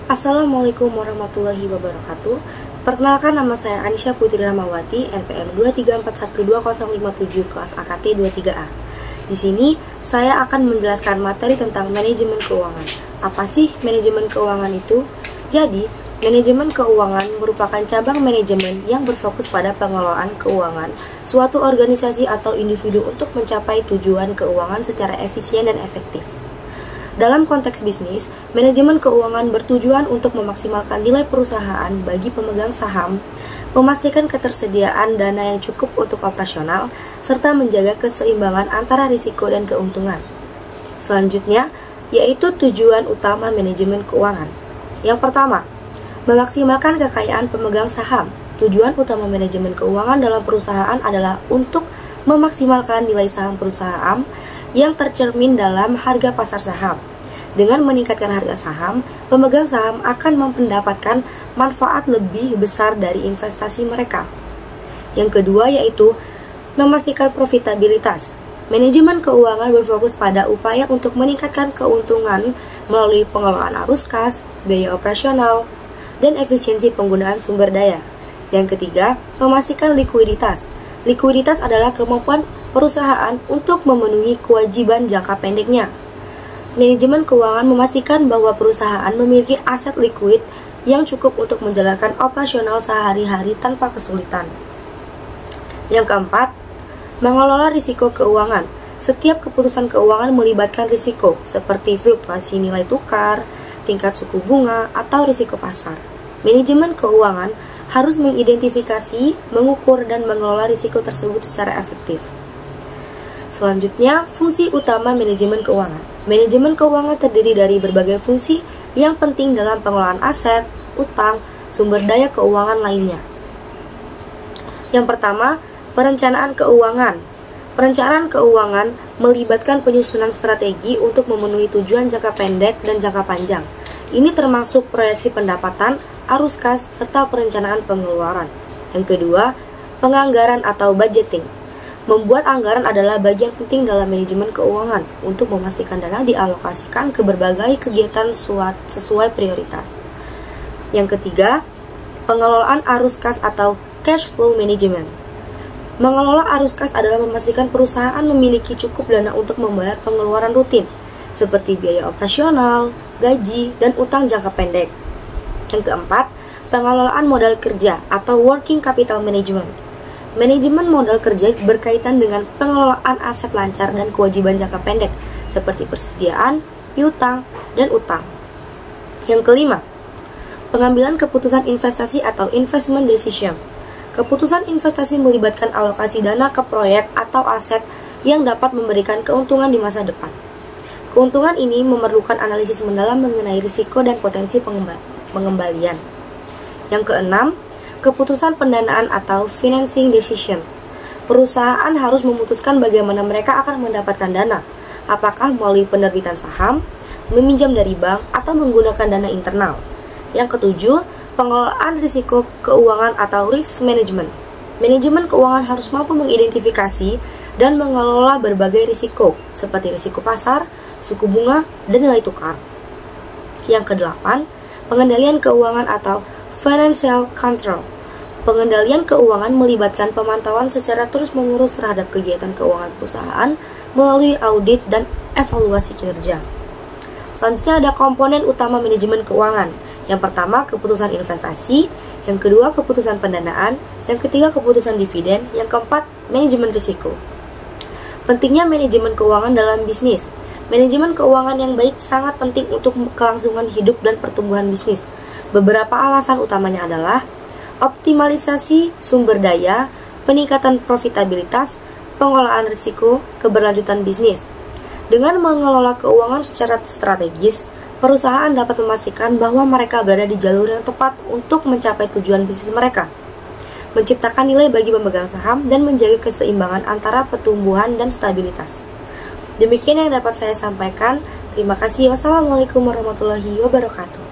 Assalamualaikum warahmatullahi wabarakatuh. Perkenalkan, nama saya Anisha Putri Ramawati, NPM 2341207 kelas AKT 23A. Di sini saya akan menjelaskan materi tentang manajemen keuangan. Apa sih manajemen keuangan itu? Jadi, manajemen keuangan merupakan cabang manajemen yang berfokus pada pengelolaan keuangan suatu organisasi atau individu untuk mencapai tujuan keuangan secara efisien dan efektif. Dalam konteks bisnis, manajemen keuangan bertujuan untuk memaksimalkan nilai perusahaan bagi pemegang saham, memastikan ketersediaan dana yang cukup untuk operasional, serta menjaga keseimbangan antara risiko dan keuntungan. Selanjutnya, yaitu tujuan utama manajemen keuangan. Yang pertama, memaksimalkan kekayaan pemegang saham. Tujuan utama manajemen keuangan dalam perusahaan adalah untuk memaksimalkan nilai saham perusahaan yang tercermin dalam harga pasar saham. Dengan meningkatkan harga saham, pemegang saham akan mendapatkan manfaat lebih besar dari investasi mereka. Yang kedua yaitu memastikan profitabilitas. Manajemen keuangan berfokus pada upaya untuk meningkatkan keuntungan melalui pengelolaan arus kas, biaya operasional, dan efisiensi penggunaan sumber daya. Yang ketiga, memastikan likuiditas. Likuiditas adalah kemampuan perusahaan untuk memenuhi kewajiban jangka pendeknya. Manajemen keuangan memastikan bahwa perusahaan memiliki aset likuid yang cukup untuk menjalankan operasional sehari-hari tanpa kesulitan. Yang keempat, mengelola risiko keuangan. Setiap keputusan keuangan melibatkan risiko, seperti fluktuasi nilai tukar, tingkat suku bunga, atau risiko pasar. Manajemen keuangan harus mengidentifikasi, mengukur, dan mengelola risiko tersebut secara efektif. Selanjutnya, fungsi utama manajemen keuangan. Manajemen keuangan terdiri dari berbagai fungsi yang penting dalam pengelolaan aset, utang, sumber daya keuangan lainnya. Yang pertama, perencanaan keuangan. Perencanaan keuangan melibatkan penyusunan strategi untuk memenuhi tujuan jangka pendek dan jangka panjang. Ini termasuk proyeksi pendapatan, arus kas, serta perencanaan pengeluaran. Yang kedua, penganggaran atau budgeting. Membuat anggaran adalah bagian penting dalam manajemen keuangan untuk memastikan dana dialokasikan ke berbagai kegiatan sesuai prioritas. Yang ketiga, pengelolaan arus kas atau cash flow management. Mengelola arus kas adalah memastikan perusahaan memiliki cukup dana untuk membayar pengeluaran rutin, seperti biaya operasional, gaji, dan utang jangka pendek. Yang keempat, pengelolaan modal kerja atau working capital management. Manajemen modal kerja berkaitan dengan pengelolaan aset lancar dan kewajiban jangka pendek, seperti persediaan, piutang, dan utang. Yang kelima, pengambilan keputusan investasi atau investment decision. Keputusan investasi melibatkan alokasi dana ke proyek atau aset yang dapat memberikan keuntungan di masa depan. Keuntungan ini memerlukan analisis mendalam mengenai risiko dan potensi pengembalian. Yang keenam, keputusan pendanaan atau financing decision. Perusahaan harus memutuskan bagaimana mereka akan mendapatkan dana, apakah melalui penerbitan saham, meminjam dari bank, atau menggunakan dana internal. Yang ketujuh, pengelolaan risiko keuangan atau risk management. Manajemen keuangan harus mampu mengidentifikasi dan mengelola berbagai risiko, seperti risiko pasar, suku bunga, dan nilai tukar. Yang kedelapan, pengendalian keuangan atau financial control. Pengendalian keuangan melibatkan pemantauan secara terus-menerus terhadap kegiatan keuangan perusahaan melalui audit dan evaluasi kinerja. Selanjutnya ada komponen utama manajemen keuangan. Yang pertama, keputusan investasi. Yang kedua, keputusan pendanaan. Yang ketiga, keputusan dividen. Yang keempat, manajemen risiko. Pentingnya manajemen keuangan dalam bisnis. Manajemen keuangan yang baik sangat penting untuk kelangsungan hidup dan pertumbuhan bisnis. Beberapa alasan utamanya adalah optimalisasi sumber daya, peningkatan profitabilitas, pengelolaan risiko, keberlanjutan bisnis. Dengan mengelola keuangan secara strategis, perusahaan dapat memastikan bahwa mereka berada di jalur yang tepat untuk mencapai tujuan bisnis mereka, menciptakan nilai bagi pemegang saham, dan menjaga keseimbangan antara pertumbuhan dan stabilitas. Demikian yang dapat saya sampaikan. Terima kasih. Wassalamualaikum warahmatullahi wabarakatuh.